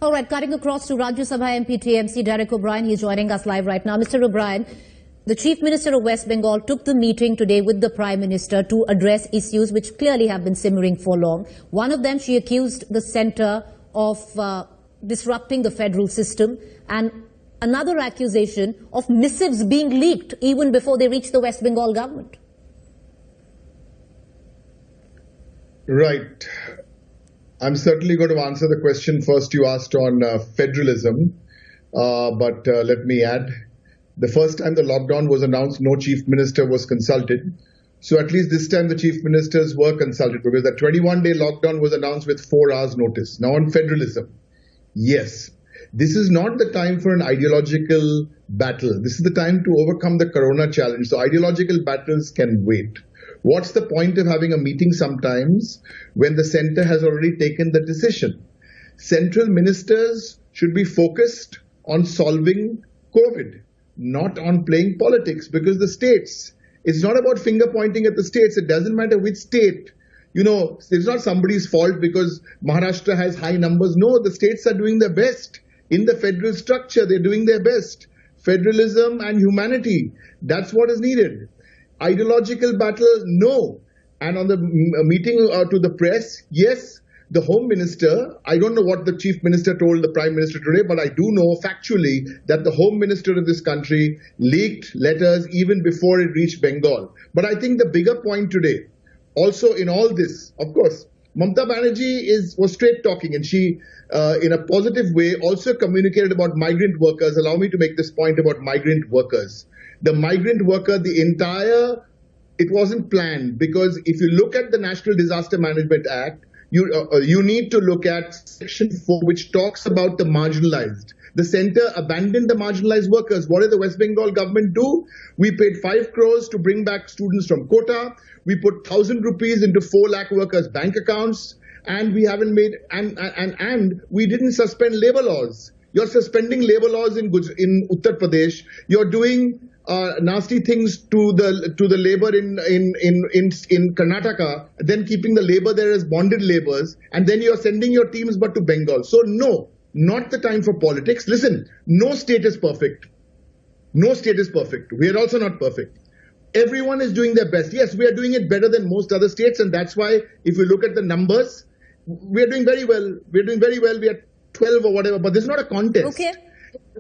All right, cutting across to Rajya Sabha MP TMC, Derek O'Brien. He's joining us live right now. Mr. O'Brien, the Chief Minister of West Bengal took the meeting today with the Prime Minister to address issues which clearly have been simmering for long. One of them, she accused the centre of disrupting the federal system, and another accusation of missives being leaked even before they reached the West Bengal government. Right. I'm certainly going to answer the question first you asked on federalism, but let me add, the first time the lockdown was announced, no chief minister was consulted. So at least this time the chief ministers were consulted, because the 21-day lockdown was announced with 4 hours notice. Now on federalism, yes, this is not the time for an ideological battle. This is the time to overcome the corona challenge. So ideological battles can wait. What's the point of having a meeting sometimes when the centre has already taken the decision? Central ministers should be focused on solving COVID, not on playing politics, because the states, it's not about finger pointing at the states. It doesn't matter which state. You know, it's not somebody's fault because Maharashtra has high numbers. No, the states are doing their best. In the federal structure, they're doing their best. Federalism and humanity, that's what is needed. Ideological battle, no. And on the meeting to the press, yes, the Home Minister, I don't know what the Chief Minister told the Prime Minister today, but I do know factually that the Home Minister of this country leaked letters even before it reached Bengal. But I think the bigger point today, also in all this, of course, Mamata Banerjee was straight talking, and she, in a positive way, also communicated about migrant workers. Allow me to make this point about migrant workers. The migrant worker, it wasn't planned, because if you look at the National Disaster Management Act, you need to look at Section 4, which talks about the marginalized. The centre abandoned the marginalized workers. What did the West Bengal government do? We paid 5 crores to bring back students from Kota. We put 1,000 rupees into 4 lakh workers' bank accounts, and we haven't made and we didn't suspend labour laws. You're suspending labour laws in Uttar Pradesh. You're doing nasty things to the labour in Karnataka, then keeping the labour there as bonded labourers, and then you're sending your teams but to Bengal. So no, not the time for politics. Listen, no state is perfect. No state is perfect. We are also not perfect. Everyone is doing their best. Yes, we are doing it better than most other states, and that's why if you look at the numbers, we are doing very well. We're doing very well. We are 12 or whatever, but this is not a contest. Okay.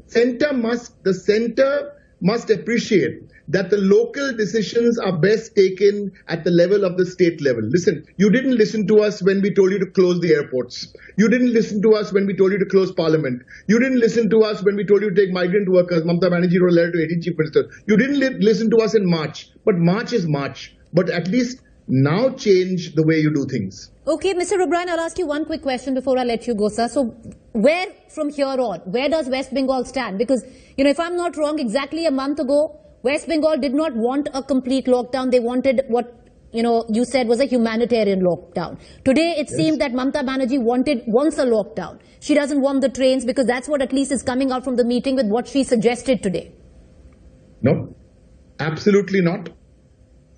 The centre must appreciate that the local decisions are best taken at the level of the state level. Listen, you didn't listen to us when we told you to close the airports. You didn't listen to us when we told you to close parliament. You didn't listen to us when we told you to take migrant workers. Mamata Banerjee wrote a letter to 18 chief ministers. You didn't listen to us in March. But March is March. But at least now change the way you do things. Okay, Mr. O'Brien, I'll ask you one quick question before I let you go, sir. So where from here on, where does West Bengal stand? Because, you know, if I'm not wrong, exactly a month ago, West Bengal did not want a complete lockdown. They wanted what, you know, you said was a humanitarian lockdown. Today, it seems that Mamata Banerjee wants a lockdown. She doesn't want the trains, because that's what at least is coming out from the meeting with what she suggested today. No, absolutely not.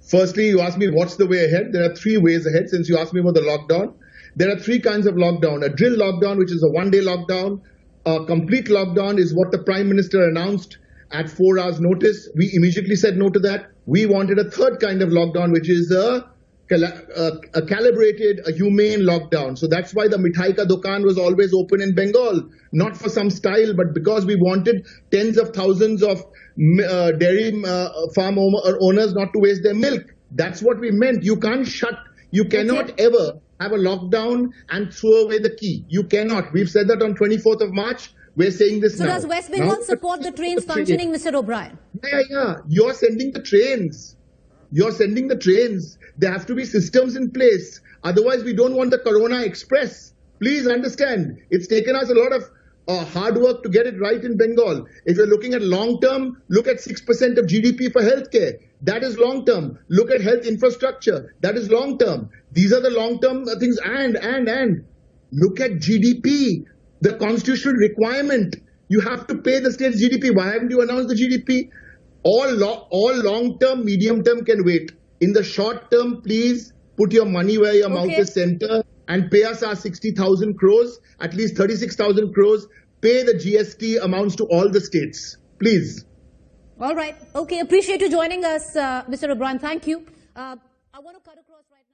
Firstly, you asked me what's the way ahead. There are 3 ways ahead. Since you asked me about the lockdown, there are 3 kinds of lockdown. A drill lockdown, which is a 1-day lockdown. A complete lockdown is what the Prime Minister announced at 4 hours notice. We immediately said no to that. We wanted a 3rd kind of lockdown, which is a calibrated, a humane lockdown. So that's why the Mithai Ka Dukan was always open in Bengal. Not for some style, but because we wanted tens of thousands of dairy farm owners not to waste their milk. That's what we meant. You can't you cannot ever have a lockdown and throw away the key. You cannot. We've said that on 24th of March. We're saying this now. So does West Bengal support the trains functioning, Mr. O'Brien? Yeah. You're sending the trains. There have to be systems in place. Otherwise, we don't want the Corona Express. Please understand, it's taken us a lot of hard work to get it right in Bengal. If you're looking at long term, look at 6% of GDP for healthcare. That is long term. Look at health infrastructure. That is long term. These are the long term things. And look at GDP, the constitutional requirement. You have to pay the state's GDP. Why haven't you announced the GDP? All long term, medium term can wait. In the short term, please put your money where your mouth is center and pay us our 60,000 crores, at least 36,000 crores, pay the GST amounts to all the states. Please. All right. Okay. Appreciate you joining us, Mr. O'Brien. Thank you. I want to cut across right now.